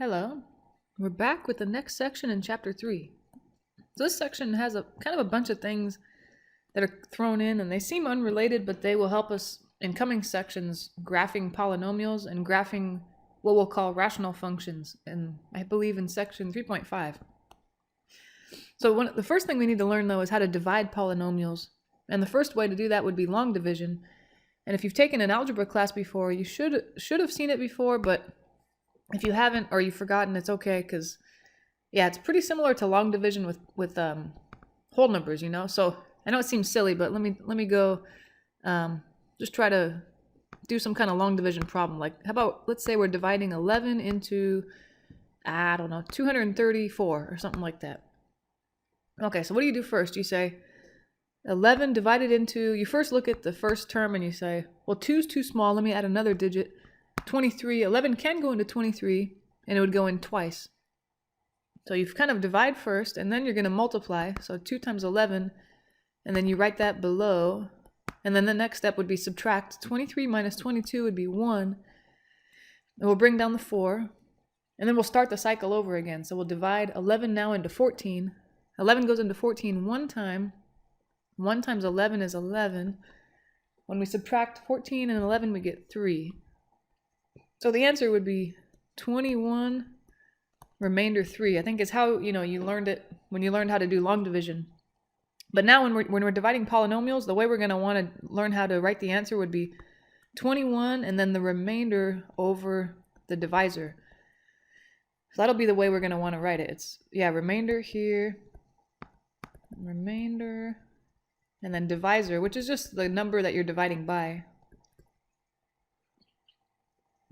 Hello, we're back with the next section in chapter 3. So this section has a kind of a bunch of things that are thrown in, and they seem unrelated, but they will help us in coming sections graphing polynomials and graphing what we'll call rational functions, and I believe in section 3.5. So the first thing we need to learn though is how to divide polynomials, and the first way to do that would be long division. And if you've taken an algebra class before, you should have seen it before, but if you haven't or you've forgotten, it's okay, because yeah, it's pretty similar to long division with whole numbers, you know. So I know it seems silly, but let me go just try to do some kind of long division problem. Like, how about, let's say we're dividing 11 into, I don't know, 234 or something like that. Okay, so what do you do first? You say 11 divided into, you first look at the first term and you say, well, 2 is too small, let me add another digit. 23, 11 can go into 23, and it would go in twice. So you kind of divide first, and then you're going to multiply. So 2 times 11, and then you write that below. And then the next step would be subtract. 23 minus 22 would be 1. And we'll bring down the 4. And then we'll start the cycle over again. So we'll divide 11 now into 14. 11 goes into 14 one time. 1 times 11 is 11. When we subtract 14 and 11, we get 3. So the answer would be 21 remainder 3. I think is how, you learned it when you learned how to do long division. But now when we're dividing polynomials, the way we're going to want to learn how to write the answer would be 21 and then the remainder over the divisor. So that'll be the way we're going to want to write it. It's, remainder here, remainder, and then divisor, which is just the number that you're dividing by.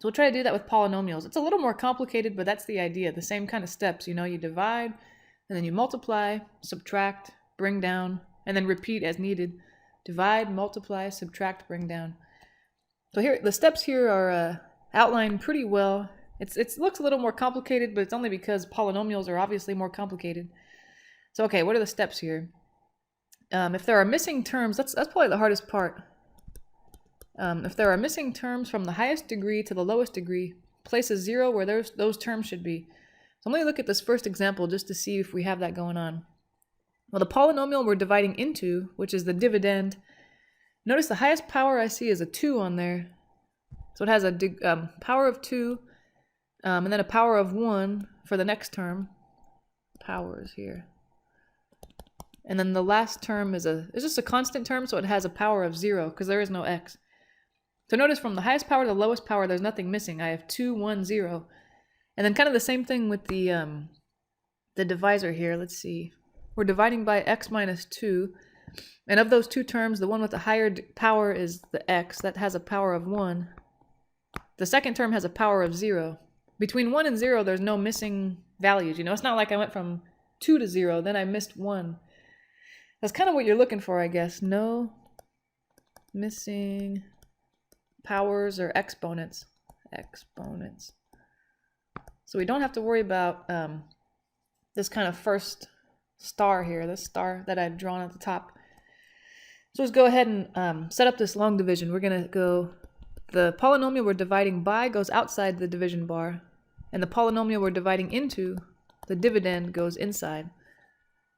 So we'll try to do that with polynomials. It's a little more complicated, but that's the idea. The same kind of steps, you divide, and then you multiply, subtract, bring down, and then repeat as needed. Divide, multiply, subtract, bring down. So here, the steps here are outlined pretty well. It looks a little more complicated, but it's only because polynomials are obviously more complicated. So okay, what are the steps here? If there are missing terms, that's probably the hardest part. If there are missing terms from the highest degree to the lowest degree, place a 0 where those terms should be. So let me look at this first example just to see if we have that going on. Well, the polynomial we're dividing into, which is the dividend, notice the highest power I see is a 2 on there. So it has a power of 2, and then a power of 1 for the next term. Powers here. And then the last term is just a constant term, so it has a power of 0 because there is no x. So notice from the highest power to the lowest power, there's nothing missing. I have 2, 1, 0. And then kind of the same thing with the divisor here. Let's see. We're dividing by x minus 2. And of those two terms, the one with the higher power is the x. That has a power of 1. The second term has a power of 0. Between 1 and 0, there's no missing values. It's not like I went from 2 to 0, then I missed 1. That's kind of what you're looking for, I guess. No missing powers or exponents. So we don't have to worry about this kind of first star here, this star that I've drawn at the top. So let's go ahead and set up this long division. We're going to go, the polynomial we're dividing by goes outside the division bar, and the polynomial we're dividing into, the dividend, goes inside.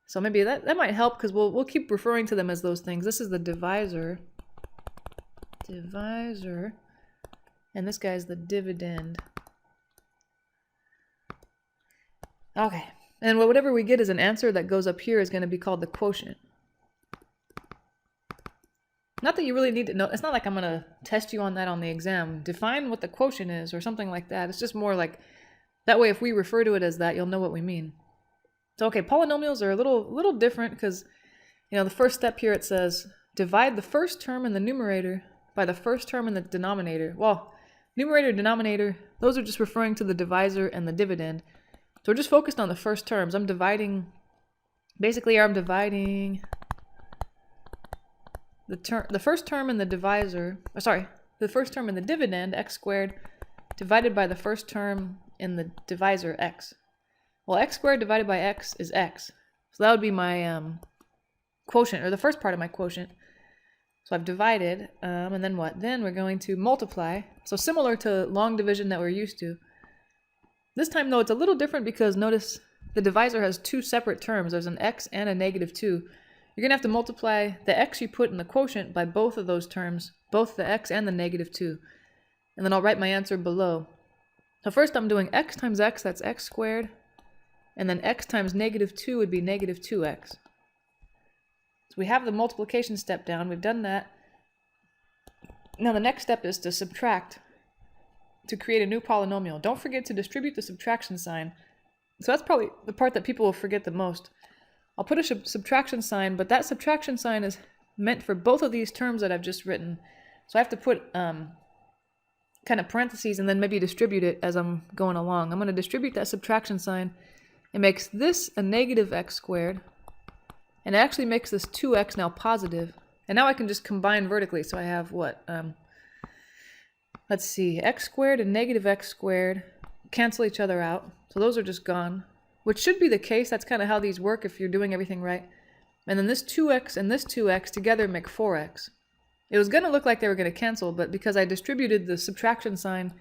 So maybe that might help, because we'll keep referring to them as those things. This is the divisor, and this guy's the dividend. Okay, and whatever we get as an answer that goes up here is going to be called the quotient. Not that you really need to know, it's not like I'm going to test you on that on the exam. Define what the quotient is or something like that. It's just more like, that way if we refer to it as that, you'll know what we mean. So okay, polynomials are a little different because, the first step here it says, divide the first term in the numerator by the first term in the denominator. Well, numerator, denominator, those are just referring to the divisor and the dividend. So we're just focused on the first terms. I'm dividing the first term in the divisor, the first term in the dividend, x squared, divided by the first term in the divisor, x. Well, x squared divided by x is x. So that would be my quotient, or the first part of my quotient. So I've divided, and then what? Then we're going to multiply. So similar to long division that we're used to. This time, though, it's a little different because notice the divisor has two separate terms. There's an x and a -2. You're going to have to multiply the x you put in the quotient by both of those terms, both the x and the -2. And then I'll write my answer below. So first I'm doing x times x, that's x squared. And then x times -2 would be -2x. So we have the multiplication step down. We've done that. Now the next step is to subtract to create a new polynomial. Don't forget to distribute the subtraction sign. So that's probably the part that people will forget the most. I'll put a subtraction sign, but that subtraction sign is meant for both of these terms that I've just written. So I have to put kind of parentheses and then maybe distribute it as I'm going along. I'm going to distribute that subtraction sign. It makes this a -x squared, and it actually makes this 2x now positive. And now I can just combine vertically. So I have what? Let's see, x squared and -x squared cancel each other out. So those are just gone, which should be the case. That's kind of how these work if you're doing everything right. And then this 2x and this 2x together make 4x. It was going to look like they were going to cancel, but because I distributed the subtraction sign,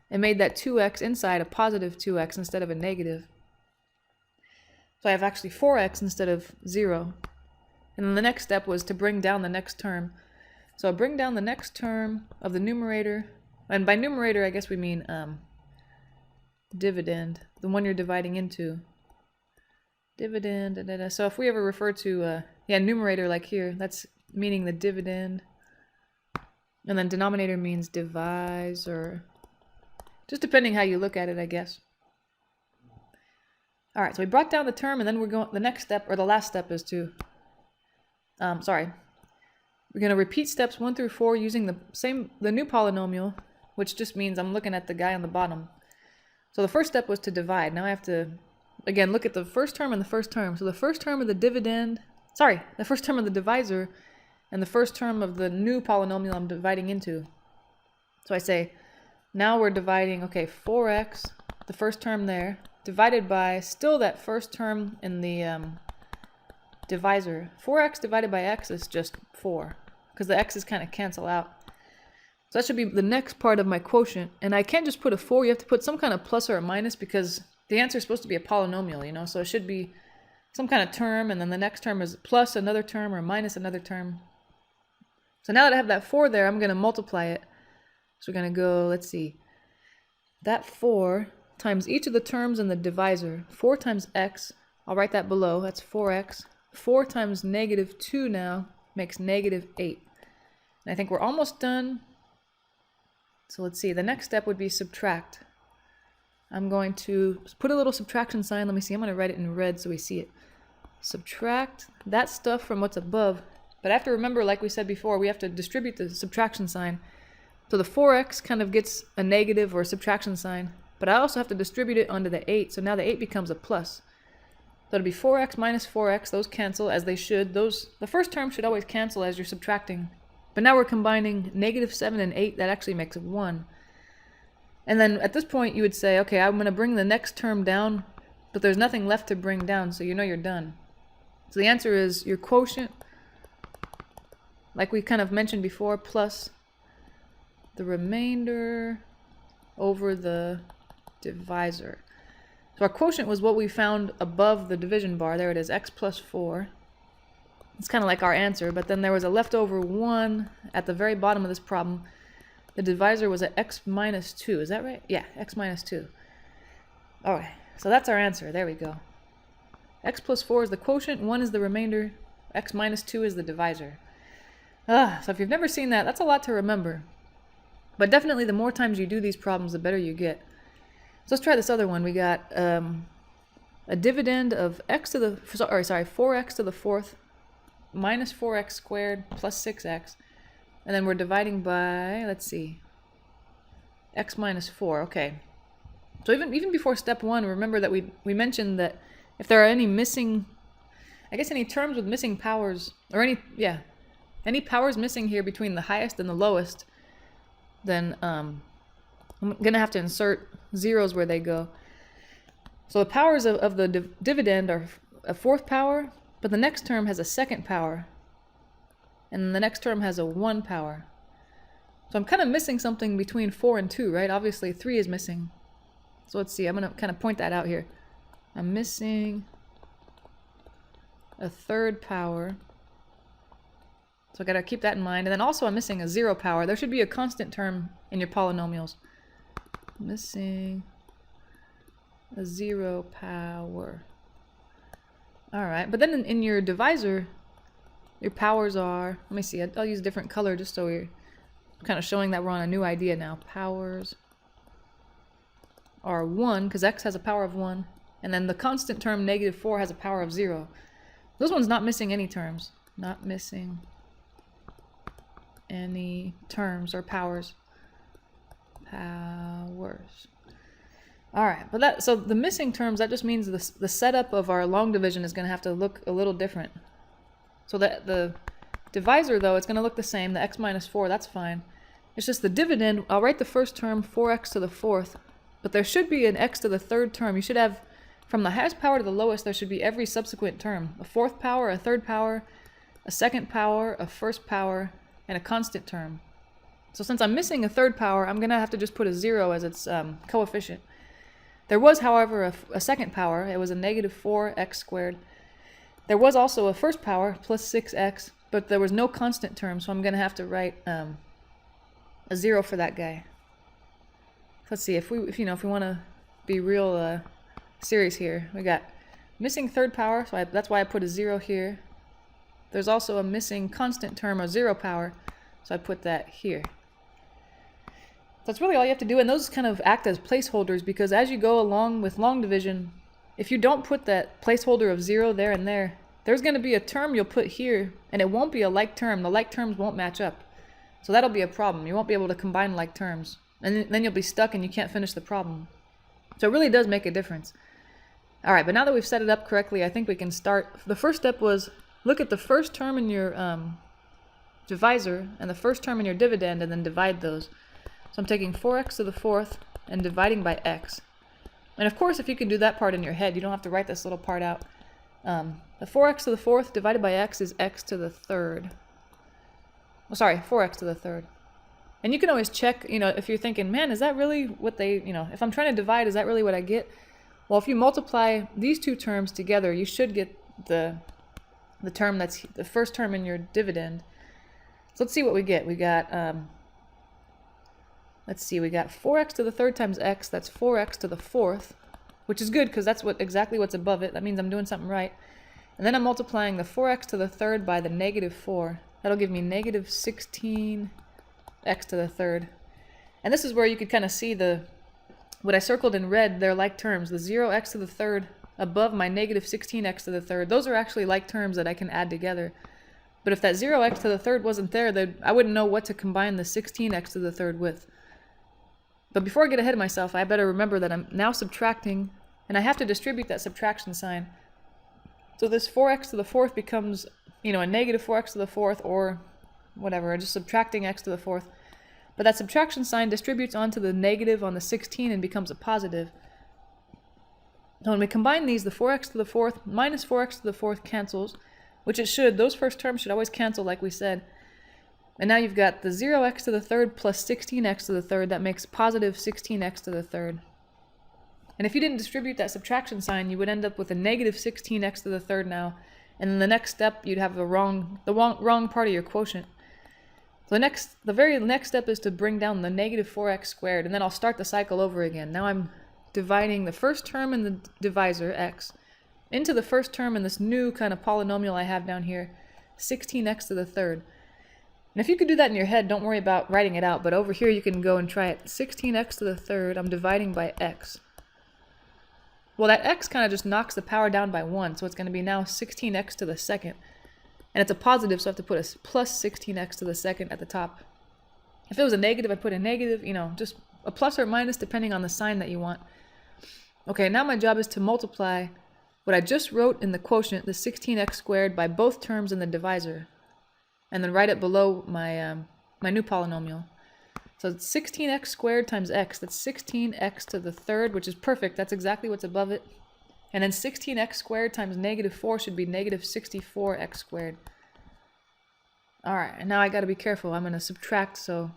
it made that 2x inside a positive 2x instead of a negative. So I have actually 4x instead of 0. And then the next step was to bring down the next term. So I bring down the next term of the numerator. And by numerator, I guess we mean dividend, the one you're dividing into. Dividend, So if we ever refer to, numerator like here, that's meaning the dividend. And then denominator means divisor. Just depending how you look at it, I guess. All right, so we brought down the term, and then we're going, the next step, or the last step is to, we're going to repeat steps 1 through 4 using the new polynomial, which just means I'm looking at the guy on the bottom. So the first step was to divide. Now I have to, again, look at the first term and the first term. So the first term of the the first term of the divisor and the first term of the new polynomial I'm dividing into. So I say, now we're dividing, 4x, the first term there, divided by still that first term in the divisor. 4x divided by x is just 4, because the x's kind of cancel out. So that should be the next part of my quotient. And I can't just put a 4, you have to put some kind of plus or a minus because the answer is supposed to be a polynomial, so it should be some kind of term, and then the next term is plus another term or minus another term. So now that I have that 4 there, I'm going to multiply it. So we're going to go, let's see, that 4 times each of the terms in the divisor. 4 times x, I'll write that below, that's 4x. 4 times -2 now makes -8. And I think we're almost done. So let's see, the next step would be subtract. I'm going to put a little subtraction sign. Let me see, I'm going to write it in red so we see it. Subtract that stuff from what's above. But I have to remember, like we said before, we have to distribute the subtraction sign. So the 4x kind of gets a negative or a subtraction sign. But I also have to distribute it onto the 8. So now the 8 becomes a plus. So it'll be 4x minus 4x. Those cancel as they should. The first term should always cancel as you're subtracting. But now we're combining -7 and 8. That actually makes 1. And then at this point you would say, okay, I'm going to bring the next term down, but there's nothing left to bring down, so you know you're done. So the answer is your quotient, like we kind of mentioned before, plus the remainder over the divisor. So our quotient was what we found above the division bar. There it is, x plus 4. It's kind of like our answer, but then there was a leftover 1 at the very bottom of this problem. The divisor was at x minus 2. Is that right? Yeah, x minus 2. Alright, so that's our answer. There we go. X plus 4 is the quotient, 1 is the remainder, x minus 2 is the divisor. So if you've never seen that, that's a lot to remember. But definitely the more times you do these problems, the better you get. So let's try this other one. We got a dividend of 4x to the 4th minus 4x squared plus 6x. And then we're dividing by, let's see, x minus 4. Okay. So even before step 1, remember that we mentioned that if there are any missing, any terms with missing powers, or any powers missing here between the highest and the lowest, then I'm going to have to insert zeros where they go. So the powers of the dividend are a 4th power, but the next term has a 2nd power. And then the next term has a 1 power. So I'm kind of missing something between 4 and 2, right? Obviously 3 is missing. So let's see, I'm going to kind of point that out here. I'm missing a third power. So I got to keep that in mind. And then also I'm missing a 0 power. There should be a constant term in your polynomials. Missing a 0 power. Alright, but then in your divisor, your powers are, let me see, I'll use a different color just so we're kind of showing that we're on a new idea now. Powers are 1, because x has a power of 1. And then the constant term -4 has a power of 0. This one's not missing any terms. Not missing any terms or powers. Powers. Alright, but that, so the missing terms, that just means the setup of our long division is going to have to look a little different. So the divisor, though, it's going to look the same. The x minus 4, that's fine. It's just the dividend, I'll write the first term, 4x to the 4th, but there should be an x to the 3rd term. You should have, from the highest power to the lowest, there should be every subsequent term. A 4th power, a 3rd power, a 2nd power, a 1st power, and a constant term. So since I'm missing a 3rd power, I'm going to have to just put a 0 as its coefficient. There was, however, a 2nd power. It was a -4x squared. There was also a 1st power, plus 6x, but there was no constant term, so I'm going to have to write a 0 for that guy. Let's see, if we want to be real serious here, we got missing 3rd power, so that's why I put a 0 here. There's also a missing constant term, a 0 power, so I put that here. That's really all you have to do, and those kind of act as placeholders, because as you go along with long division, if you don't put that placeholder of 0 there and there, there's going to be a term you'll put here, and it won't be a like term. The like terms won't match up. So that'll be a problem. You won't be able to combine like terms. And then you'll be stuck and you can't finish the problem. So it really does make a difference. Alright, but now that we've set it up correctly, I think we can start. The first step was look at the first term in your divisor and the first term in your dividend and then divide those. So I'm taking 4x to the 4th and dividing by x. And of course, if you can do that part in your head, you don't have to write this little part out. The 4x to the 4th divided by x is x to the 3rd. Oh, sorry, 4x to the 3rd. And you can always check, if you're thinking, man, is that really what they, if I'm trying to divide, is that really what I get? Well, if you multiply these two terms together, you should get the term that's the first term in your dividend. So let's see what we get. We got, let's see, we got 4x to the 3rd times x, that's 4x to the 4th, which is good because that's exactly what's above it. That means I'm doing something right. And then I'm multiplying the 4x to the 3rd by the -4. That'll give me -16x to the 3rd. And this is where you could kind of see what I circled in red, they're like terms. The 0x to the 3rd above my -16x to the 3rd. Those are actually like terms that I can add together. But if that 0x to the 3rd wasn't there, I wouldn't know what to combine the 16x to the 3rd with. But before I get ahead of myself, I better remember that I'm now subtracting, and I have to distribute that subtraction sign. So this 4x to the 4th becomes, a -4x to the 4th, or whatever, just subtracting x to the 4th. But that subtraction sign distributes onto the negative on the 16 and becomes a positive. So when we combine these, the 4x to the 4th minus 4x to the 4th cancels, which it should. Those first terms should always cancel like we said. And now you've got the 0x to the 3rd plus 16x to the 3rd. That makes positive 16x to the 3rd. And if you didn't distribute that subtraction sign, you would end up with a negative 16x to the 3rd now. And then the next step, you'd have the wrong part of your quotient. So the very next step is to bring down the -4x squared, and then I'll start the cycle over again. Now I'm dividing the first term in the divisor, x, into the first term in this new kind of polynomial I have down here, 16x to the 3rd. And if you could do that in your head, don't worry about writing it out, but over here you can go and try it. 16x to the 3rd, I'm dividing by x. Well, that x kind of just knocks the power down by 1, so it's going to be now 16x to the 2nd. And it's a positive, so I have to put a plus 16x to the 2nd at the top. If it was a negative, I put a negative, just a plus or minus depending on the sign that you want. Okay, now my job is to multiply what I just wrote in the quotient, the 16x squared, by both terms in the divisor. And then write it below my, my new polynomial. So it's 16x squared times x. That's 16x to the 3rd, which is perfect. That's exactly what's above it. And then 16x squared times -4 should be -64x squared. Alright, and now I gotta be careful. I'm gonna subtract, so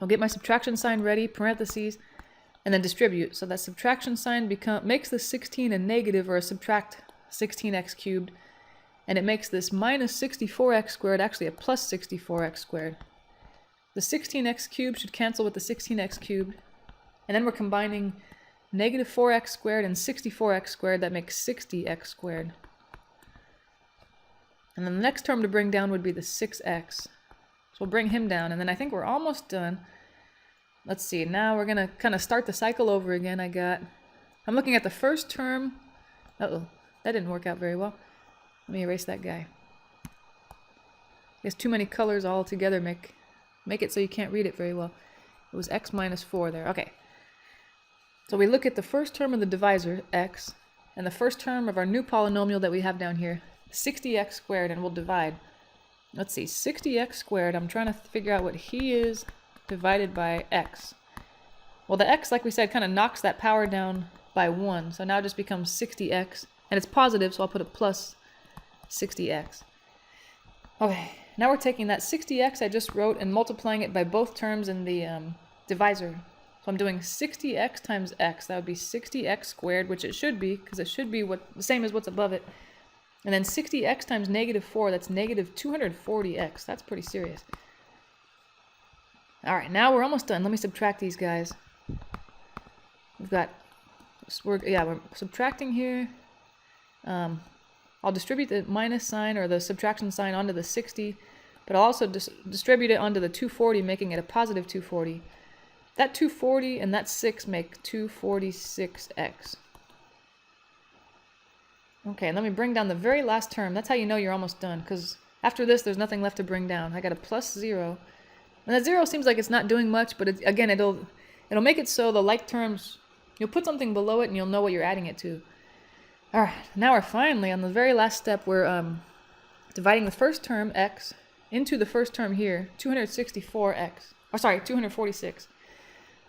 I'll get my subtraction sign ready, parentheses. and then distribute. So that subtraction sign makes the 16 a negative, or a subtract 16x cubed, and it makes this minus 64x squared actually a plus 64x squared. The 16x cubed should cancel with the 16x cubed, and then we're combining negative 4x squared and 64x squared. That makes 60x squared. And then the next term to bring down would be the 6x. So we'll bring him down, and then I think we're almost done. Let's see, now we're going to kind of start the cycle over again. I'm looking at the first term. Uh-oh, that didn't work out very well. Let me erase that guy. I guess too many colors all together make it so you can't read it very well. It was x minus 4 there. Okay. So we look at the first term of the divisor, x, and the first term of our new polynomial that we have down here, 60x squared, and we'll divide. Let's see, 60x squared, I'm trying to figure out what he is divided by x. Well, the x, like we said, kind of knocks that power down by 1, so now it just becomes 60x, and it's positive, so I'll put a plus 60x. Okay, now we're taking that 60x I just wrote and multiplying it by both terms in the divisor. So I'm doing 60x times x. That would be 60x squared, which it should be, because it should be the same as what's above it. And then 60x times negative 4, that's negative 240x. That's pretty serious. All right, now we're almost done. Let me subtract these guys. We're subtracting here. I'll distribute the minus sign or the subtraction sign onto the 60, but I'll also distribute it onto the 240, making it a positive 240. That 240 and that 6 make 246x. Okay, and let me bring down the very last term. That's how you know you're almost done, because after this, there's nothing left to bring down. I got a plus 0. And that 0 seems like it's not doing much, but again, it'll make it so the like terms, you'll put something below it and you'll know what you're adding it to. All right, now we're finally on the very last step. We're dividing the first term, x, into the first term here, 264x. Oh, sorry, 246.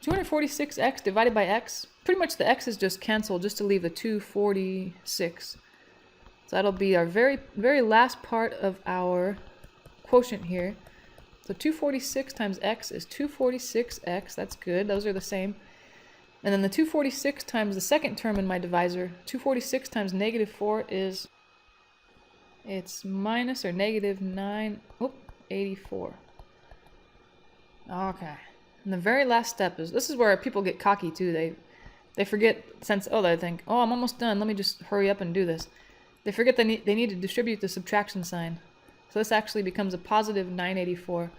246x divided by x, pretty much the x's just cancel just to leave the 246. So that'll be our very, very last part of our quotient here. So 246 times x is 246x. That's good. Those are the same. And then the 246 times the second term in my divisor, 246 times negative 4 is, it's minus or negative 84. Okay. And the very last step this is where people get cocky too. They forget, they think, oh, I'm almost done. Let me just hurry up and do this. They forget they need to distribute the subtraction sign. So this actually becomes a positive 984.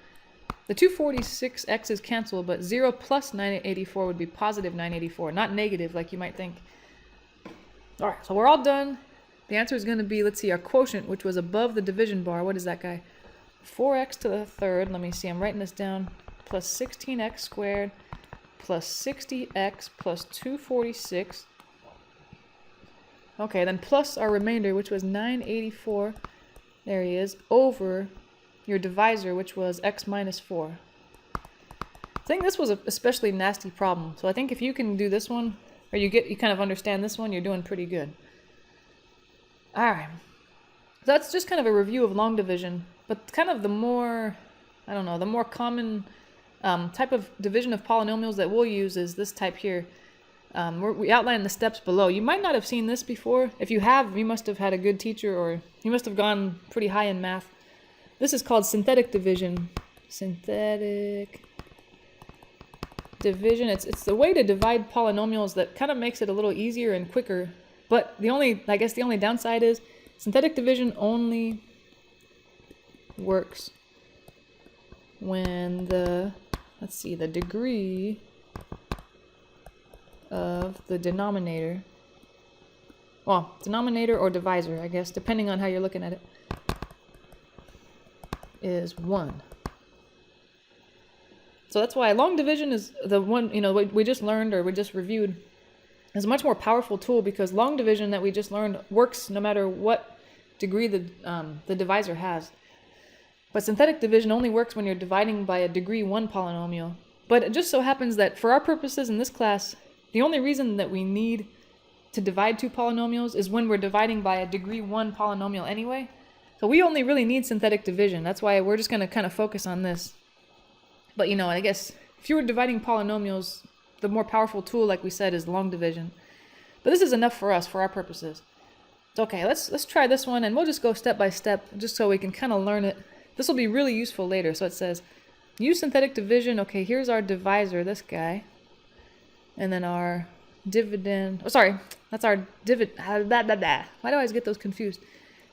The 246x's cancel, but 0 plus 984 would be positive 984, not negative like you might think. All right, so we're all done. The answer is going to be, let's see, our quotient, which was above the division bar. What is that guy? 4x to the third. Let me see, I'm writing this down. Plus 16x squared plus 60x plus 246. Okay, then plus our remainder, which was 984. There he is, over your divisor, which was x minus 4. I think this was an especially nasty problem. So I think if you can do this one, or you kind of understand this one, you're doing pretty good. All right. So that's just kind of a review of long division, but kind of the more, the more common type of division of polynomials that we'll use is this type here. We outline the steps below. You might not have seen this before. If you have, you must have had a good teacher, or you must have gone pretty high in math. This is called synthetic division. Synthetic division. It's the way to divide polynomials that kind of makes it a little easier and quicker. But the only downside is synthetic division only works when the degree of the denominator or divisor, I guess, depending on how you're looking at it, is 1. So that's why long division is the one, we just learned or we just reviewed, is a much more powerful tool, because long division that we just learned works no matter what degree the divisor has. But synthetic division only works when you're dividing by a degree 1 polynomial. But it just so happens that for our purposes in this class, the only reason that we need to divide two polynomials is when we're dividing by a degree 1 polynomial anyway. So we only really need synthetic division. That's why we're just going to kind of focus on this. But I guess if you were dividing polynomials the more powerful tool, like we said, is long division. But this is enough for us, for our purposes. Okay, let's try this one, and we'll just go step by step, just so we can kind of learn it. This will be really useful later. So it says, use synthetic division. Okay, here's our divisor, this guy. And then our dividend. Oh, sorry, that's our dividend. Why do I always get those confused?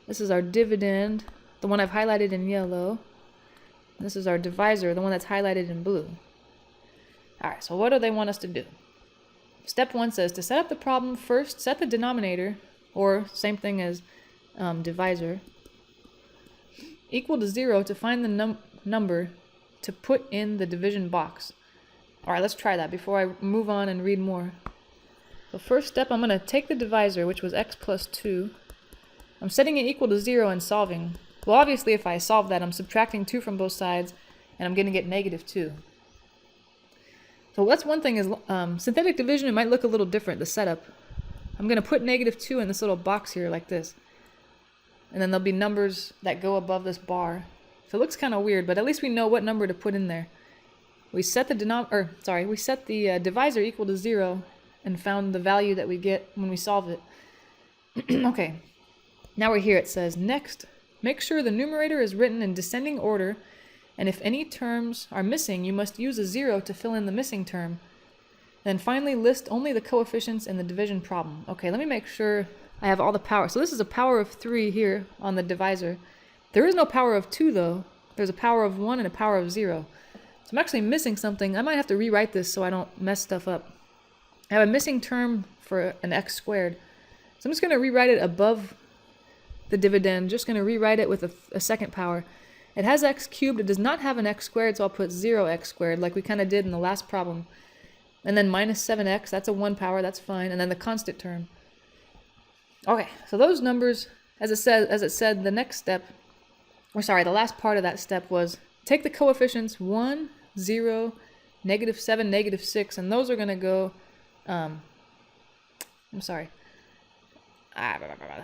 This is our dividend, the one I've highlighted in yellow. This is our divisor, the one that's highlighted in blue. All right, so what do they want us to do? Step 1 says, to set up the problem, first set the denominator, or same thing as divisor, equal to 0 to find the number to put in the division box. All right, let's try that before I move on and read more. So first step, I'm going to take the divisor, which was x plus 2. I'm setting it equal to 0 and solving. Well, obviously, if I solve that, I'm subtracting 2 from both sides, and I'm going to get negative 2. So that's one thing is synthetic division, it might look a little different, the setup. I'm going to put negative 2 in this little box here like this. And then there'll be numbers that go above this bar. So it looks kind of weird, but at least we know what number to put in there. We set the divisor equal to 0 and found the value that we get when we solve it. Okay, now we're here. It says, next, make sure the numerator is written in descending order, and if any terms are missing, you must use a 0 to fill in the missing term. Then finally list only the coefficients in the division problem. Okay, let me make sure I have all the power. So this is a power of 3 here on the divisor. There is no power of 2 though. There's a power of 1 and a power of 0. So I'm actually missing something. I might have to rewrite this so I don't mess stuff up. I have a missing term for an x squared. So I'm just going to rewrite it above the dividend. Just going to rewrite it with a second power. It has x cubed. It does not have an x squared, so I'll put 0x squared like we kind of did in the last problem. And then minus 7x, that's a 1 power, that's fine. And then the constant term. Okay, so those numbers, as it said, the next step, or sorry, the last part of that step was take the coefficients 1, 0, negative 7, negative 6, and those are going to go, let's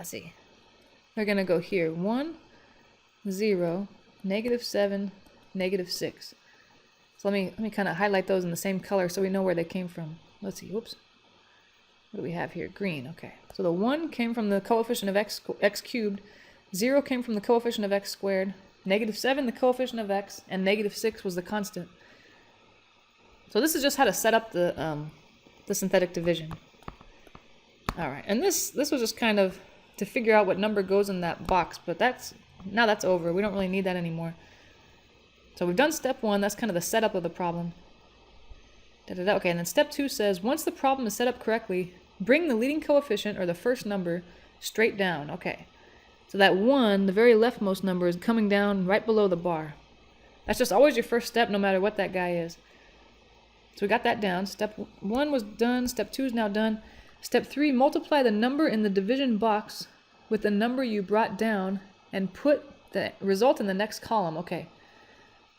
see. They're going to go here, 1, 0, negative 7, negative 6. So let me kind of highlight those in the same color so we know where they came from. Let's see, whoops. What do we have here? Green, okay. So the 1 came from the coefficient of x cubed, 0 came from the coefficient of x squared, negative 7 the coefficient of x, and negative 6 was the constant. So this is just how to set up the synthetic division. All right, and this was just kind of to figure out what number goes in that box, but now that's over. We don't really need that anymore. So we've done step 1, that's kind of the setup of the problem. Okay, and then step 2 says, once the problem is set up correctly, bring the leading coefficient, or the first number, straight down. Okay, so that 1, the very leftmost number, is coming down right below the bar. That's just always your first step, no matter what that guy is. So we got that down. Step 1 was done, step 2 is now done. Step 3, multiply the number in the division box with the number you brought down, and put the result in the next column. Okay.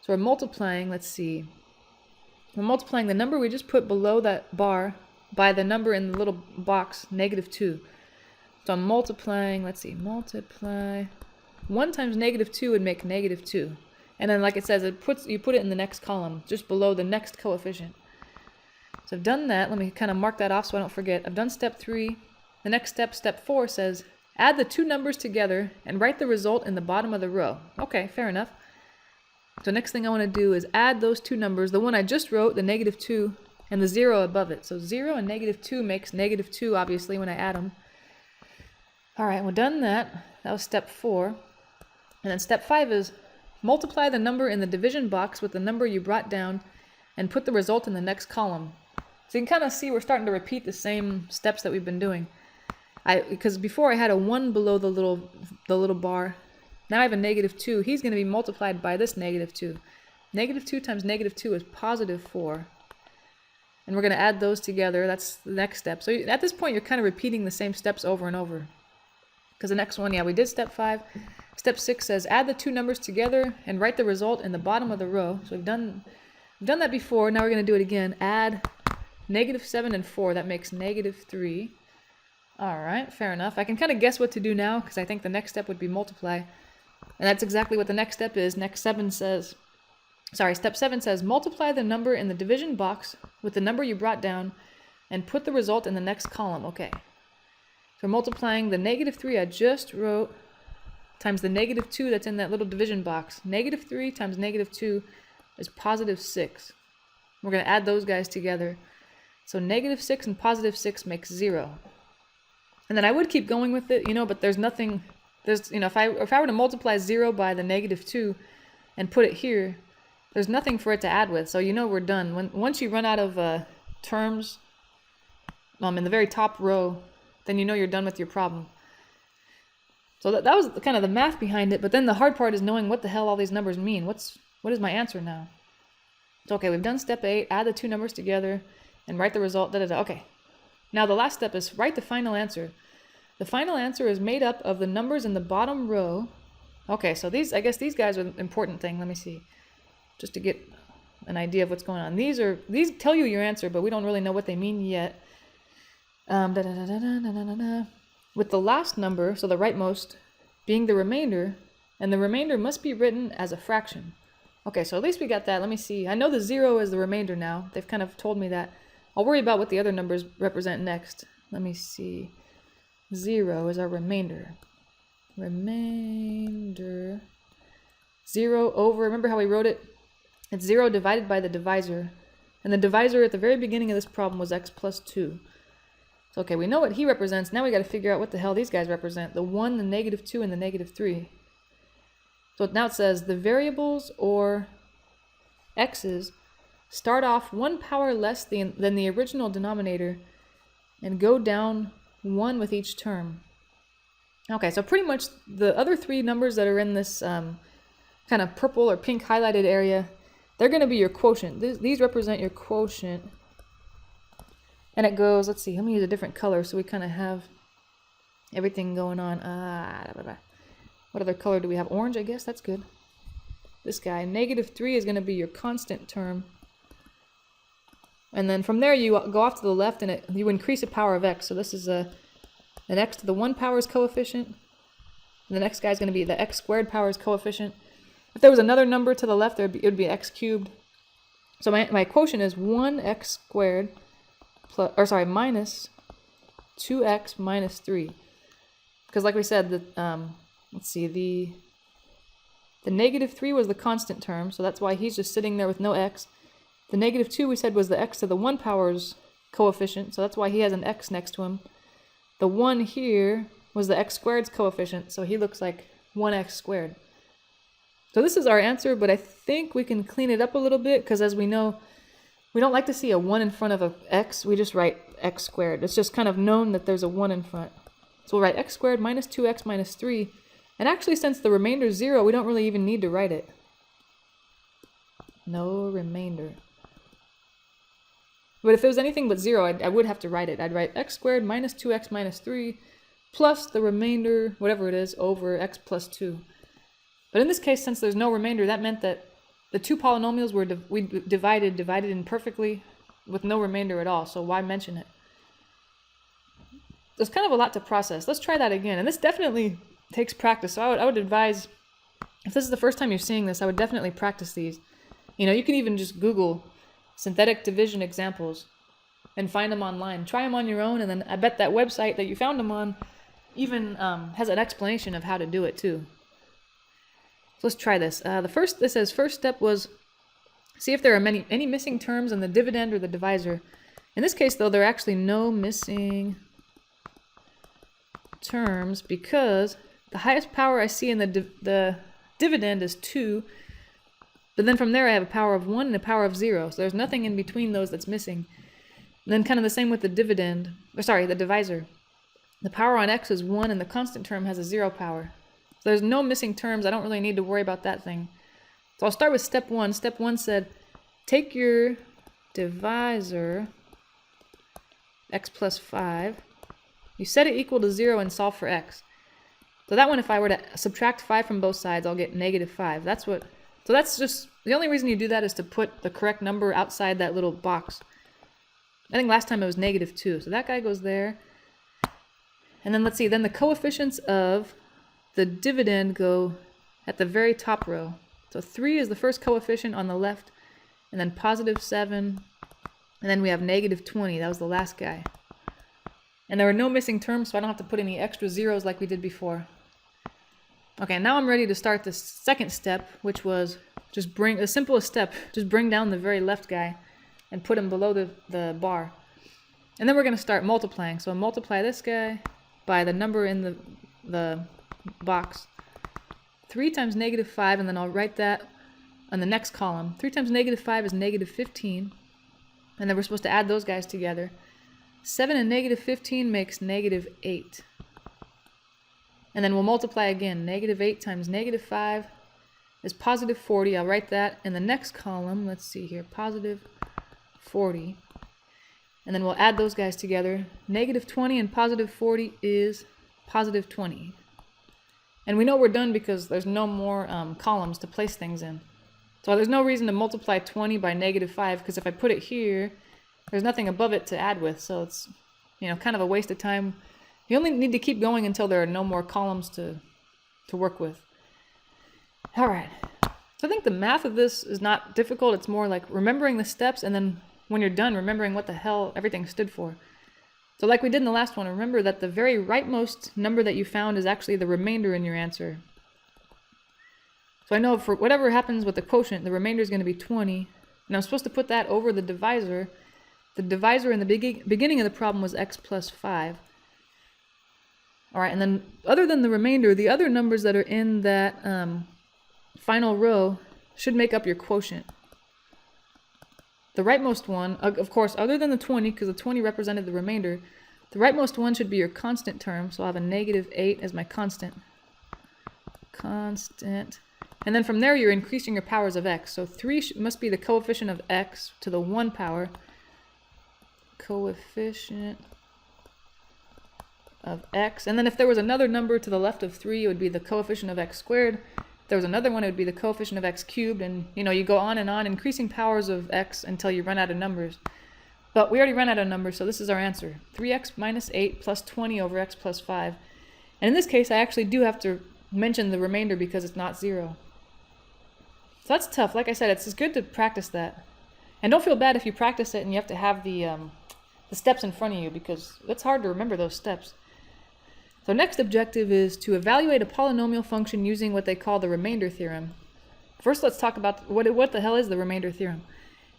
So we're multiplying, let's see. We're multiplying the number we just put below that bar by the number in the little box, negative 2. So I'm multiplying, let's see, multiply. 1 times negative 2 would make negative 2. And then like it says, you put it in the next column, just below the next coefficient. So I've done that. Let me kind of mark that off so I don't forget. I've done step 3. The next step, step 4, says, add the two numbers together and write the result in the bottom of the row. Okay, fair enough. So next thing I want to do is add those two numbers, the one I just wrote, the negative 2, and the 0 above it. So 0 and negative 2 makes negative 2, obviously, when I add them. All right, well, done that. That was step 4. And then step 5 is multiply the number in the division box with the number you brought down and put the result in the next column. So you can kind of see we're starting to repeat the same steps that we've been doing. Because before I had a 1 below the little bar. Now I have a negative 2. He's going to be multiplied by this negative 2. Negative 2 times negative 2 is positive 4. And we're going to add those together. That's the next step. So at this point, you're kind of repeating the same steps over and over. Because the next one, yeah, we did step 5. Step 6 says add the two numbers together and write the result in the bottom of the row. So we've done that before. Now we're going to do it again. Add negative 7 and 4. That makes negative 3. All right, fair enough. I can kind of guess what to do now because I think the next step would be multiply. And that's exactly what the next step is. Next 7 says Step 7 says multiply the number in the division box with the number you brought down and put the result in the next column. Okay. So multiplying the -3 I just wrote times the -2 that's in that little division box. -3 times -2 is +6. We're going to add those guys together. So -6 and +6 makes 0. And then I would keep going with it, but there's nothing, if I were to multiply 0 by the -2 and put it here, there's nothing for it to add with. So we're done. Once you run out of terms in the very top row, then you're done with your problem. So that was kind of the math behind it, but then the hard part is knowing what the hell all these numbers mean. What is my answer now? So, okay, we've done step 8, add the two numbers together, and write the result, Okay. Now the last step is write the final answer. The final answer is made up of the numbers in the bottom row. Okay, so I guess these guys are the important thing. Let me see, just to get an idea of what's going on. These tell you your answer, but we don't really know what they mean yet. With the last number, so the rightmost, being the remainder, and the remainder must be written as a fraction. Okay, so at least we got that. Let me see. I know the 0 is the remainder now. They've kind of told me that. I'll worry about what the other numbers represent next. Let me see. 0 is our remainder. Remainder. 0 over, remember how we wrote it? It's 0 divided by the divisor. And the divisor at the very beginning of this problem was x plus 2. So, okay, we know what he represents. Now we got to figure out what the hell these guys represent. The 1, the -2, and the -3. So now it says the variables, or x's, start off 1 power less than the original denominator and go down 1 with each term. Okay, so pretty much the other 3 numbers that are in this kind of purple or pink highlighted area, they're going to be your quotient. These represent your quotient. And it goes, let's see, let me use a different color so we kind of have everything going on. What other color do we have? Orange, I guess. That's good. This guy, -3 is going to be your constant term. And then from there you go off to the left and you increase the power of x. So this is an x to the 1 powers coefficient. And the next guy is going to be the x squared powers coefficient. If there was another number to the left, it would be x cubed. So my quotient is 1x squared minus 2x minus 3. Because like we said, let's see, the -3 was the constant term, so that's why he's just sitting there with no x. The -2 we said was the x to the 1 powers coefficient, so that's why he has an x next to him. The 1 here was the x squared's coefficient, so he looks like 1x squared. So this is our answer, but I think we can clean it up a little bit, because as we know, we don't like to see a 1 in front of a x, we just write x squared. It's just kind of known that there's a 1 in front. So we'll write x squared minus 2x minus 3. And actually, since the remainder is 0, we don't really even need to write it. No remainder. But if it was anything but 0, I would have to write it. I'd write x squared minus 2x minus 3 plus the remainder, whatever it is, over x plus 2. But in this case, since there's no remainder, that meant that the two polynomials we divided imperfectly with no remainder at all. So why mention it? There's kind of a lot to process. Let's try that again. And this definitely takes practice. So I would advise, if this is the first time you're seeing this, I would definitely practice these. You can even just Google synthetic division examples and find them online. Try them on your own, and then I bet that website that you found them on even has an explanation of how to do it too. So let's try this. This says first step was see if there are any missing terms in the dividend or the divisor. In this case, though, there are actually no missing terms because the highest power I see in the dividend is 2, but then from there I have a power of 1 and a power of 0, so there's nothing in between those that's missing. And then kind of the same with the the divisor. The power on x is 1 and the constant term has a 0 power. So there's no missing terms. I don't really need to worry about that thing. So I'll start with step 1. Step 1 said, take your divisor, x plus 5. You set it equal to 0 and solve for x. So that one, if I were to subtract 5 from both sides, I'll get -5. So that's just, the only reason you do that is to put the correct number outside that little box. I think last time it was -2. So that guy goes there. And then let's see, then the coefficients of the dividend go at the very top row. So 3 is the first coefficient on the left, and then positive 7, and then we have negative 20. That was the last guy. And there are no missing terms, so I don't have to put any extra zeros like we did before. Okay, now I'm ready to start the second step, which was just bring, the simplest step, just bring down the very left guy and put him below the bar. And then we're going to start multiplying. So I'll multiply this guy by the number in the box. 3 times negative 5, and then I'll write that on the next column. 3 times negative 5 is negative 15, and then we're supposed to add those guys together. 7 and negative 15 makes negative 8. And then we'll multiply again. Negative 8 times negative 5 is positive 40. I'll write that in the next column. Let's see here. Positive 40. And then we'll add those guys together. Negative 20 and positive 40 is positive 20. And we know we're done because there's no more columns to place things in. So there's no reason to multiply 20 by negative 5, because if I put it here, there's nothing above it to add with. So it's, kind of a waste of time. You only need to keep going until there are no more columns to work with. All right. So I think the math of this is not difficult. It's more like remembering the steps, and then when you're done, remembering what the hell everything stood for. So like we did in the last one, remember that the very rightmost number that you found is actually the remainder in your answer. So I know for whatever happens with the quotient, the remainder is going to be 20. And I'm supposed to put that over the divisor. The divisor in the beginning of the problem was x plus 5. All right, and then other than the remainder, the other numbers that are in that final row should make up your quotient. The rightmost one, of course, other than the 20, because the 20 represented the remainder, the rightmost one should be your constant term. So I'll have a negative 8 as my constant. Constant. And then from there, you're increasing your powers of x. So 3 must be the coefficient of x to the 1 power. Coefficient of x. And then if there was another number to the left of 3, it would be the coefficient of x squared. If there was another one, it would be the coefficient of x cubed. And, you go on and on, increasing powers of x until you run out of numbers. But we already ran out of numbers, so this is our answer. 3x minus 8 plus 20 over x plus 5. And in this case, I actually do have to mention the remainder because it's not 0. So that's tough. Like I said, it's good to practice that. And don't feel bad if you practice it and you have to have the steps in front of you, because it's hard to remember those steps. So next objective is to evaluate a polynomial function using what they call the remainder theorem. First, let's talk about what the hell is the remainder theorem,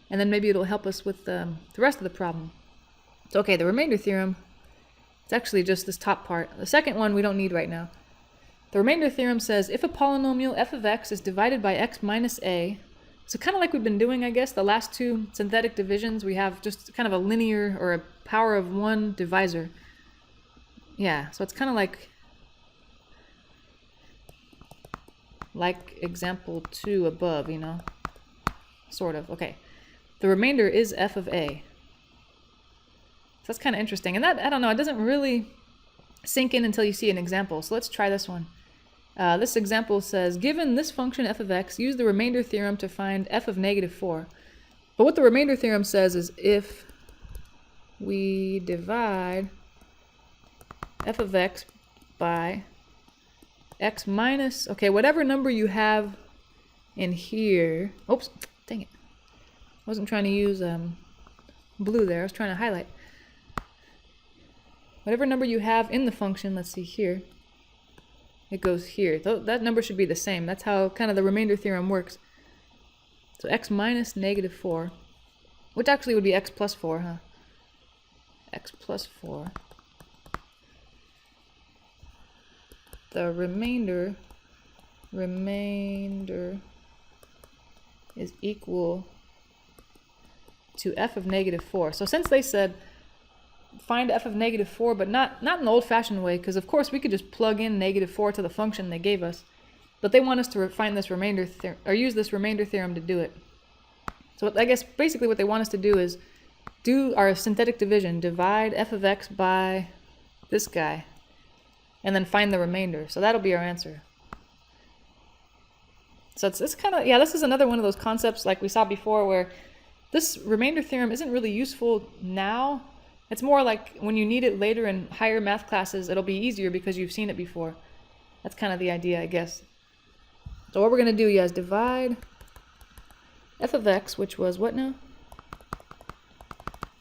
and then maybe it'll help us with the rest of the problem. So, okay, the remainder theorem, it's actually just this top part. The second one we don't need right now. The remainder theorem says if a polynomial f of x is divided by x minus a, so kind of like we've been doing, I guess, the last two synthetic divisions, we have just kind of a linear or a power of 1 divisor. Yeah, so it's kind of like example 2 above, sort of. Okay, the remainder is f of a. So that's kind of interesting. And that, I don't know, it doesn't really sink in until you see an example. So let's try this one. This example says, given this function f of x, use the remainder theorem to find f of negative 4. But what the remainder theorem says is if we divide f of x by x minus, okay, whatever number you have in here. Oops, dang it. I wasn't trying to use blue there. I was trying to highlight. Whatever number you have in the function, let's see here. It goes here. That number should be the same. That's how kind of the remainder theorem works. So x minus negative 4, which actually would be x plus 4, huh? X plus 4. The remainder is equal to f of negative 4. So since they said find f of negative 4, but not in the old-fashioned way, because of course we could just plug in negative 4 to the function they gave us, but they want us to find this remainder or use this remainder theorem to do it. So I guess basically what they want us to do is do our synthetic division, divide f of x by this guy, and then find the remainder. So that'll be our answer. So it's kind of, yeah, this is another one of those concepts like we saw before where this remainder theorem isn't really useful now. It's more like when you need it later in higher math classes, it'll be easier because you've seen it before. That's kind of the idea, I guess. So what we're going to do, yeah, is divide f of x, which was what now?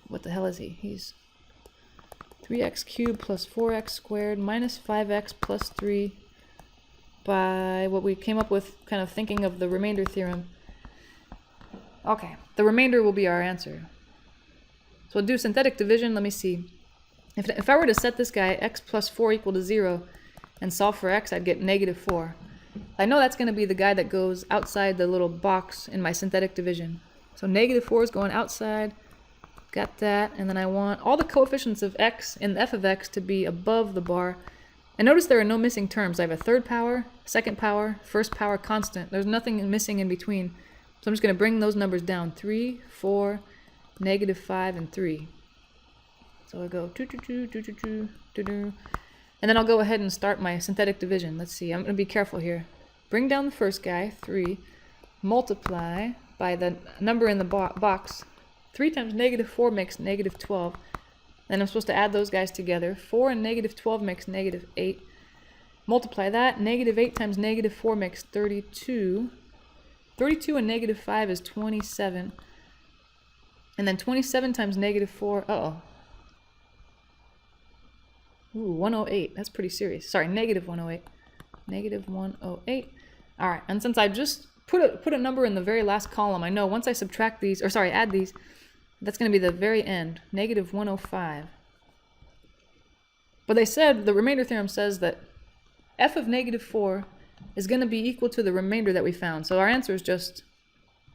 What the hell is he? He's 3x cubed plus 4x squared minus 5x plus 3 by what we came up with kind of thinking of the remainder theorem. Okay, the remainder will be our answer. So we'll do synthetic division. Let me see. If I were to set this guy x plus 4 equal to 0 and solve for x, I'd get negative 4. I know that's going to be the guy that goes outside the little box in my synthetic division. So negative 4 is going outside. Got that. And then I want all the coefficients of x in the f of x to be above the bar. And notice there are no missing terms. I have a third power, second power, first power constant. There's nothing missing in between. So I'm just going to bring those numbers down. 3, 4, negative 5, and 3. So I go and then I'll go ahead and start my synthetic division. Let's see, I'm going to be careful here. Bring down the first guy, 3, multiply by the number in the box. 3 times negative 4 makes negative 12. Then I'm supposed to add those guys together. 4 and negative 12 makes negative 8. Multiply that. Negative 8 times negative 4 makes 32. 32 and negative 5 is 27. And then 27 times negative 4, Ooh, 108. That's pretty serious. Sorry, negative 108. Negative 108. All right, and since I just put a number in the very last column, I know once I subtract these, or sorry, add these, that's going to be the very end, negative 105. But they said, the remainder theorem says that f of negative 4 is going to be equal to the remainder that we found. So our answer is just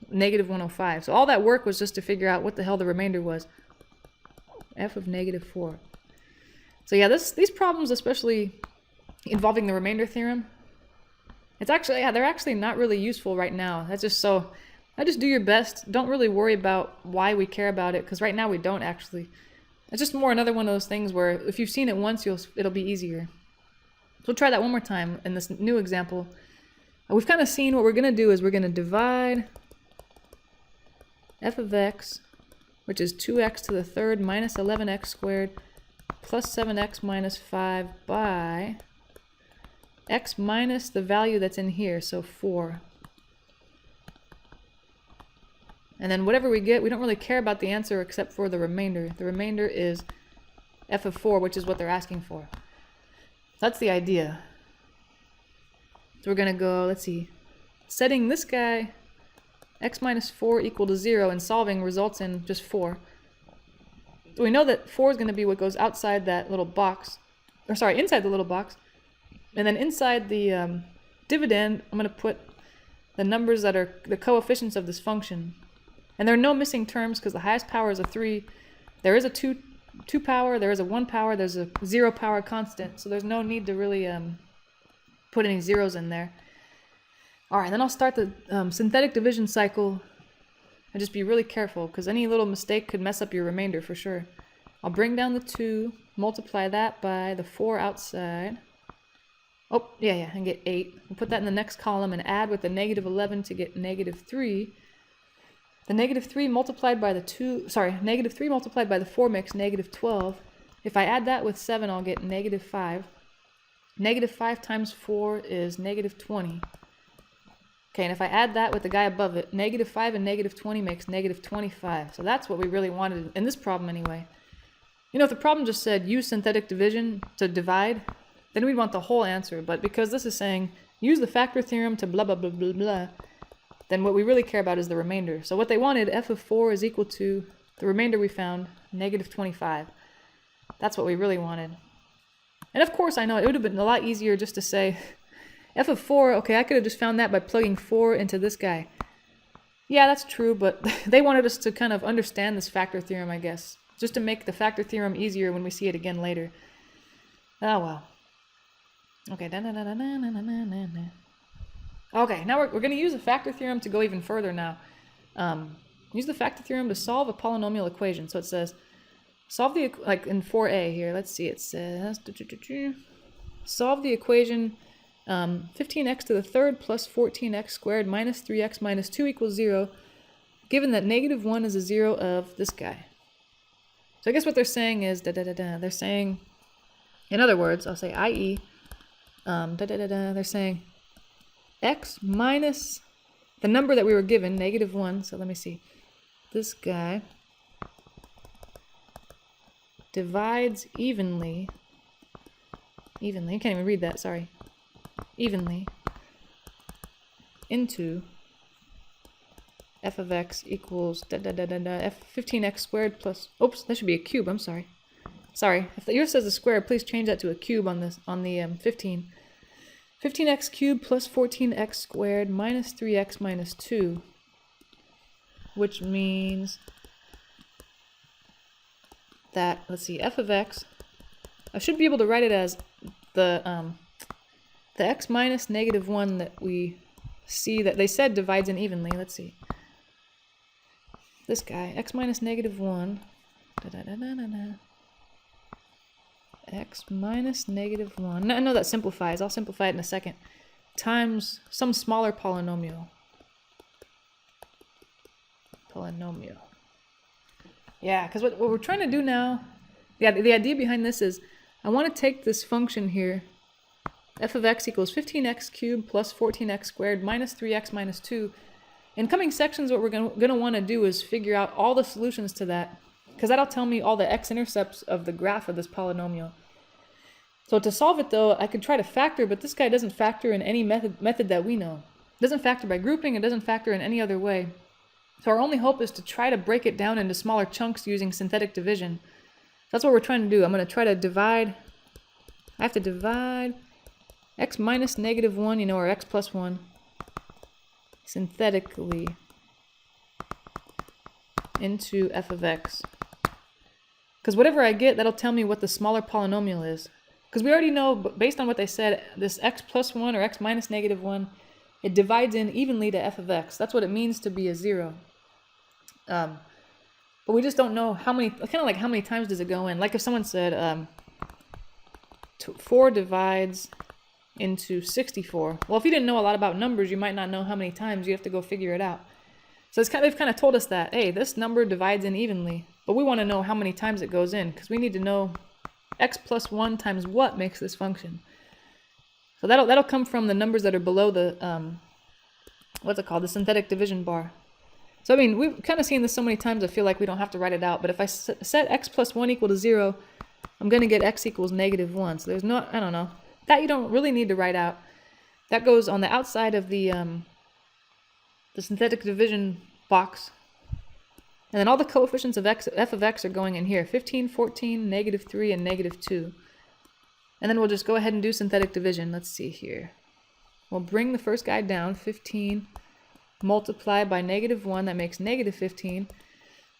negative 105. So all that work was just to figure out what the hell the remainder was. F of negative 4. So yeah, these problems, especially involving the remainder theorem, it's actually, yeah, they're actually not really useful right now. That's just so, just do your best. Don't really worry about why we care about it, because right now we don't actually. It's just more another one of those things where if you've seen it once, it'll be easier. So we'll try that one more time in this new example. We've kind of seen what we're going to do is we're going to divide f of x, which is 2x to the third minus 11x squared plus 7x minus 5 by x minus the value that's in here, so 4. And then whatever we get, we don't really care about the answer except for the remainder. The remainder is f of 4, which is what they're asking for. That's the idea. So we're going to go, let's see, setting this guy x minus 4 equal to 0 and solving results in just 4. So we know that 4 is going to be what goes outside that little box, or sorry, inside the little box. And then inside the dividend, I'm going to put the numbers that are the coefficients of this function. And there are no missing terms because the highest power is a 3. There is a 2 power, there is a 1 power, there's a 0 power constant. So there's no need to really put any zeros in there. All right, then I'll start the synthetic division cycle. And just be really careful, because any little mistake could mess up your remainder for sure. I'll bring down the 2, multiply that by the 4 outside. Oh, yeah, and get 8. We'll put that in the next column and add with the negative 11 to get negative 3. The negative 3 multiplied by the negative 3 multiplied by the 4 makes negative 12. If I add that with 7, I'll get negative 5. Negative 5 times 4 is negative 20. Okay, and if I add that with the guy above it, negative 5 and negative 20 makes negative 25. So that's what we really wanted in this problem anyway. You know, if the problem just said use synthetic division to divide, then we'd want the whole answer. But because this is saying use the factor theorem to blah, blah, blah, blah, blah, then what we really care about is the remainder. So what they wanted, f of 4 is equal to the remainder we found, negative 25. That's what we really wanted. And of course, I know it would have been a lot easier just to say f of 4, okay, I could have just found that by plugging 4 into this guy. Yeah, that's true, but they wanted us to kind of understand this factor theorem, I guess. Just to make the factor theorem easier when we see it again later. Oh, well. Okay, okay, now we're going to use the factor theorem to go even further now. Use the factor theorem to solve a polynomial equation. So it says, solve the, like in 4a here, let's see, it says, solve the equation 15x to the third plus 14x squared minus 3x minus 2 equals 0, given that negative 1 is a 0 of this guy. So I guess what they're saying is, they're saying, in other words, I'll say i.e., they're saying x minus the number that we were given, -1. So let me see. This guy divides evenly, I can't even read that, sorry, evenly into f of x equals f 15x squared plus, oops, that should be a cube, I'm sorry. Sorry, if yours says a square, please change that to a cube on this, on the 15. 15x cubed plus 14x squared minus 3x minus 2, which means that, let's see, f of x, I should be able to write it as the x minus -1 that we see that they said divides in evenly. Let's see. This guy, x minus -1, x minus -1, no, I know that simplifies, I'll simplify it in a second, times some smaller polynomial. Yeah, because what we're trying to do now, the idea behind this is, I want to take this function here, f of x equals 15x cubed plus 14x squared minus 3x minus 2. In coming sections, what we're going to want to do is figure out all the solutions to that, because that'll tell me all the x-intercepts of the graph of this polynomial. So to solve it though, I could try to factor, but this guy doesn't factor in any method that we know. It doesn't factor by grouping, it doesn't factor in any other way. So our only hope is to try to break it down into smaller chunks using synthetic division. That's what we're trying to do. I'm going to try to divide, I have to divide x minus -1, you know, or x plus 1, synthetically into f of x. Because whatever I get, that'll tell me what the smaller polynomial is. Because we already know, based on what they said, this x plus 1 or x minus -1, it divides in evenly to f of x. That's what it means to be a 0. But we just don't know how many, kind of like how many times does it go in. Like if someone said 4 divides into 64. Well, if you didn't know a lot about numbers, you might not know how many times. You have to go figure it out. So they've kind of told us that, hey, this number divides in evenly. But we want to know how many times it goes in, because we need to know x plus 1 times what makes this function. So that'll come from the numbers that are below the, what's it called, the synthetic division bar. So I mean, we've kind of seen this so many times, I feel like we don't have to write it out. But if I set x plus 1 equal to 0, I'm going to get x equals -1. So there's no, I don't know. That you don't really need to write out. That goes on the outside of the synthetic division box. And then all the coefficients of f of x are going in here. 15, 14, -3, and -2. And then we'll just go ahead and do synthetic division. Let's see here. We'll bring the first guy down, 15, multiply by -1, that makes -15.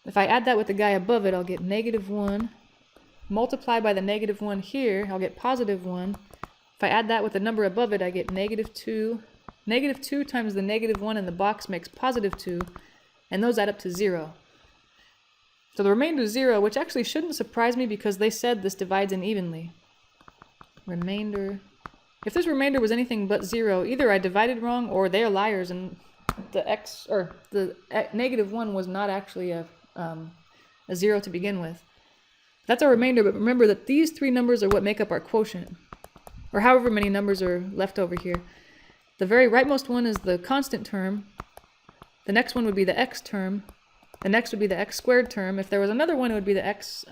If I add that with the guy above it, I'll get -1. Multiply by the -1 here, I'll get +1. If I add that with the number above it, I get -2. -2 times the -1 in the box makes +2, and those add up to 0. So the remainder is 0, which actually shouldn't surprise me because they said this divides in evenly. Remainder. If this remainder was anything but 0, either I divided wrong or they're liars and the x, or the -1 was not actually a 0 to begin with. That's our remainder, but remember that these three numbers are what make up our quotient, or however many numbers are left over here. The very rightmost one is the constant term. The next one would be the x term. The next would be the x squared term. If there was another one, it would be the x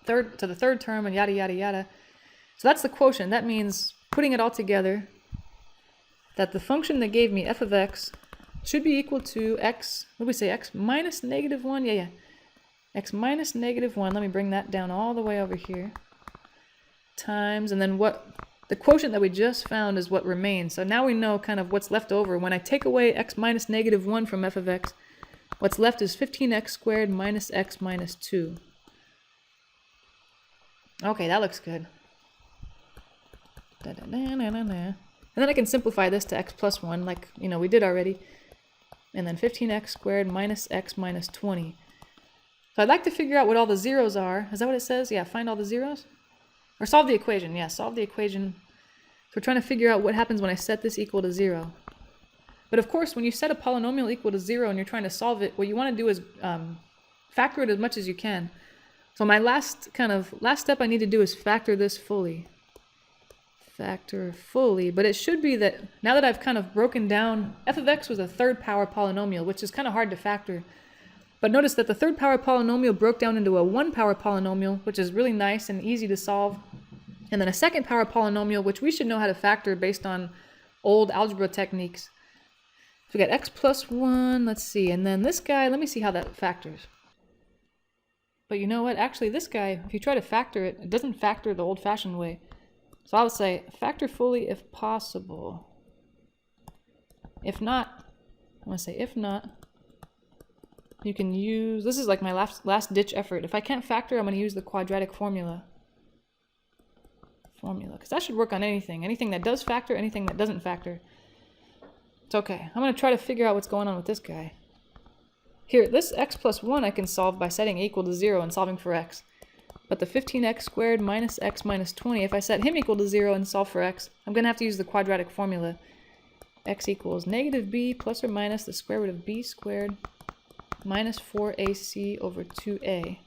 third term, and yada yada yada. So that's the quotient. That means, putting it all together, that the function that gave me f of x should be equal to x, what do we say, x minus -1? Yeah. X minus -1, let me bring that down all the way over here, times, and then what, the quotient that we just found is what remains. So now we know kind of what's left over. When I take away x minus -1 from f of x, what's left is 15x squared minus x minus 2. Okay, that looks good. And then I can simplify this to x plus 1, like, you know, we did already. And then 15x squared minus x minus 20. So I'd like to figure out what all the zeros are. Is that what it says? Yeah, find all the zeros? Or solve the equation. Yeah, solve the equation. So we're trying to figure out what happens when I set this equal to 0. But of course, when you set a polynomial equal to 0 and you're trying to solve it, what you want to do is factor it as much as you can. So my last step I need to do is factor this fully. factor fully, but it should be that now that I've kind of broken down, f of x was a third power polynomial, which is kind of hard to factor. But notice that the third power polynomial broke down into a 1 power polynomial, which is really nice and easy to solve. And then a second power polynomial, which we should know how to factor based on old algebra techniques. So we got x plus 1, let's see, and then this guy, let me see how that factors. But you know what, actually this guy, if you try to factor it, it doesn't factor the old-fashioned way. So I would say factor fully if possible. If not, I'm going to say if not, you can use, this is like my last ditch effort. If I can't factor, I'm going to use the quadratic formula. Because that should work on anything. Anything that does factor, anything that doesn't factor. It's okay. I'm going to try to figure out what's going on with this guy. Here, this x plus 1 I can solve by setting equal to 0 and solving for x. But the 15x squared minus x minus 20, if I set him equal to 0 and solve for x, I'm going to have to use the quadratic formula. X equals negative b plus or minus the square root of b squared minus 4ac over 2a.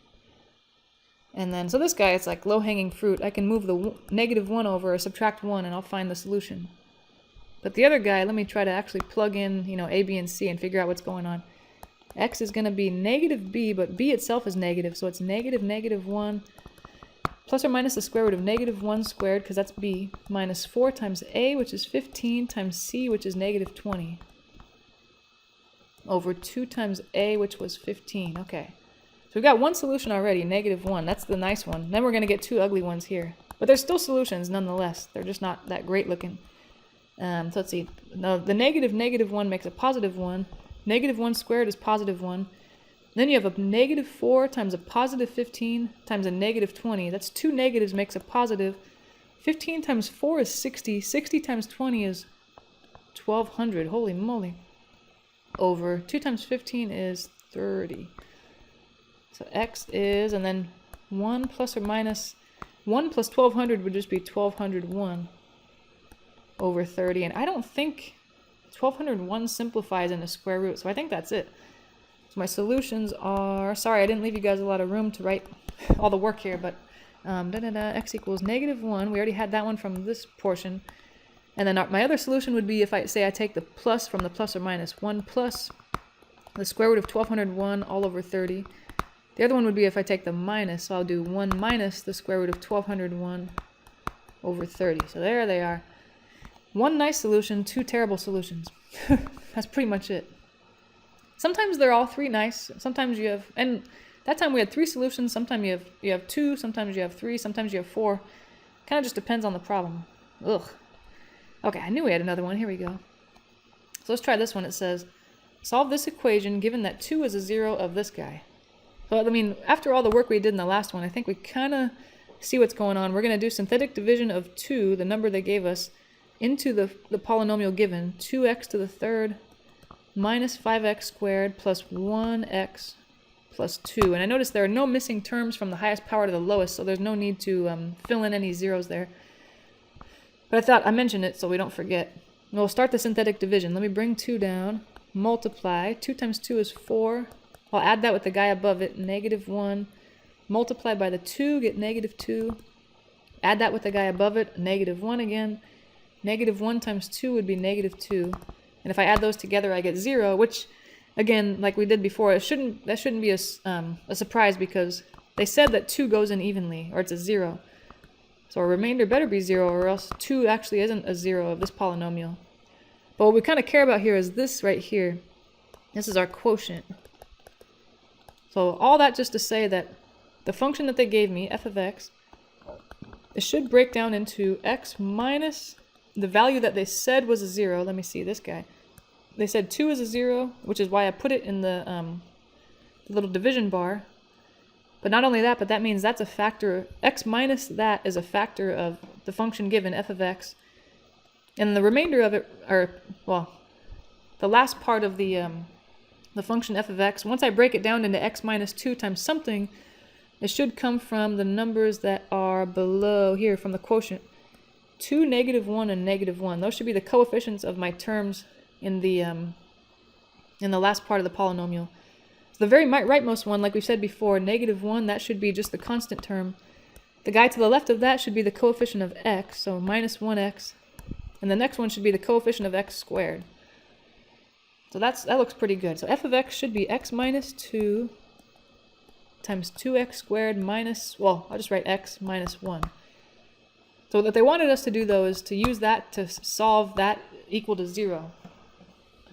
And then, so this guy, it's like low-hanging fruit. I can move the negative 1 over or subtract 1 and I'll find the solution. But the other guy, let me try to actually plug in, you know, a, b, and c and figure out what's going on. X is going to be negative b, but b itself is negative, so it's negative 1 plus or minus the square root of negative 1 squared, because that's b, minus 4 times a, which is 15, times c, which is negative 20, over 2 times a, which was 15. Okay. So we've got one solution already, negative 1. That's the nice one. Then we're going to get two ugly ones here. But they're still solutions nonetheless. They're just not that great looking. So let's see. Now, the negative 1 makes a positive 1. Negative 1 squared is positive 1. Then you have a negative 4 times a positive 15 times a negative 20. That's two negatives makes a positive. 15 times 4 is 60. 60 times 20 is 1200. Holy moly. Over 2 times 15 is 30. So x is, and then 1 plus or minus, 1 plus 1200 would just be 1201 over 30. And I don't think 1201 simplifies into square root, so I think that's it. So my solutions are, sorry I didn't leave you guys a lot of room to write all the work here, but x equals negative 1. We already had that one from this portion. And then my other solution would be if I say I take the plus from the plus or minus. 1 plus the square root of 1201 all over 30. The other one would be if I take the minus, so I'll do 1 minus the square root of 1201 over 30. So there they are. One nice solution, two terrible solutions. That's pretty much it. Sometimes they're all three nice. Sometimes you have, and that time we had 3 solutions. Sometimes you have 2. Sometimes you have 3. Sometimes you have 4. Kind of just depends on the problem. Ugh. Okay, I knew we had another one. Here we go. So let's try this one. It says, solve this equation given that 2 is a 0 of this guy. So, I mean, after all the work we did in the last one, I think we kind of see what's going on. We're going to do synthetic division of 2, the number they gave us, into the polynomial given, 2x to the third minus 5x squared plus 1x plus 2. And I noticed there are no missing terms from the highest power to the lowest, so there's no need to fill in any zeros there. But I thought I mentioned it so we don't forget. We'll start the synthetic division. Let me bring 2 down, multiply. 2 times 2 is 4. I'll add that with the guy above it, negative 1. Multiply by the 2, get negative 2. Add that with the guy above it, negative 1 again. Negative 1 times 2 would be negative 2. And if I add those together, I get 0, which, again, like we did before, that shouldn't be a surprise because they said that 2 goes in evenly, or it's a 0. So our remainder better be 0, or else 2 actually isn't a 0 of this polynomial. But what we kind of care about here is this right here. This is our quotient. So all that just to say that the function that they gave me, f of x, it should break down into x minus the value that they said was a 0. Let me see this guy. They said 2 is a 0, which is why I put it in the little division bar. But not only that, but that means that's a factor. X minus that is a factor of the function given, f of x. And the remainder of it, or, well, the last part of the function f of x, once I break it down into x minus 2 times something, it should come from the numbers that are below here, from the quotient. 2, negative 1, and negative 1. Those should be the coefficients of my terms in the last part of the polynomial. So the very rightmost one, like we said before, negative 1, that should be just the constant term. The guy to the left of that should be the coefficient of x, so minus 1x. And the next one should be the coefficient of x squared. So that looks pretty good. So f of x should be x minus 2 times 2x squared minus, well, I'll just write x minus 1. So what they wanted us to do, though, is to use that to solve that equal to 0. So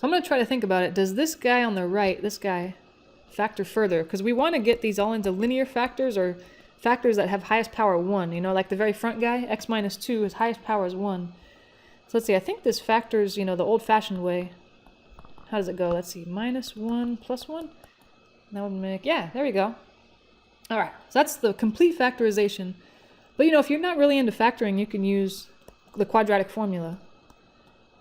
I'm going to try to think about it. Does this guy on the right, this guy, factor further? Because we want to get these all into linear factors or factors that have highest power 1. You know, like the very front guy, x minus 2, his highest power is 1. So let's see, I think this factors, you know, the old-fashioned way. How does it go? Let's see, minus 1 plus 1? That would make, yeah, there we go. All right, so that's the complete factorization. But, you know, if you're not really into factoring, you can use the quadratic formula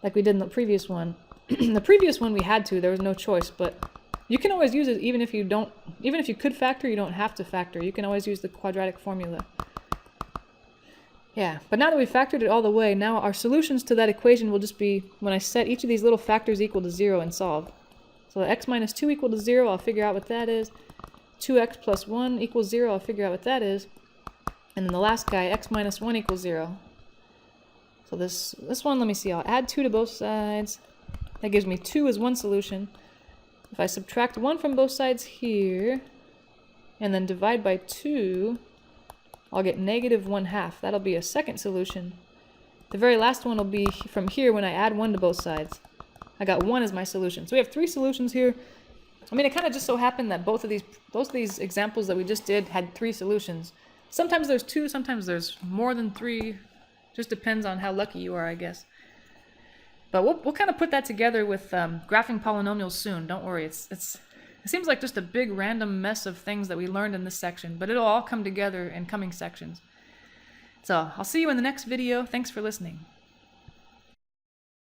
like we did in the previous one. The previous one we had to, there was no choice, but you can always use it even if you don't, even if you could factor, you don't have to factor. You can always use the quadratic formula. Yeah, but now that we've factored it all the way, now our solutions to that equation will just be when I set each of these little factors equal to 0 and solve. So x minus 2 equal to 0, I'll figure out what that is. 2x plus 1 equals 0, I'll figure out what that is. And then the last guy, x minus 1 equals 0. So this one, let me see, I'll add 2 to both sides. That gives me 2 as one solution. If I subtract 1 from both sides here, and then divide by 2, I'll get negative 1/2. That'll be a second solution. The very last one will be from here when I add 1 to both sides. I got 1 as my solution. So we have 3 solutions here. I mean, it kind of just so happened that both of these examples that we just did had 3 solutions. Sometimes there's 2, sometimes there's more than 3. Just depends on how lucky you are, I guess. But we'll kind of put that together with graphing polynomials soon. Don't worry. It seems like just a big random mess of things that we learned in this section, but it'll all come together in coming sections. So I'll see you in the next video. Thanks for listening.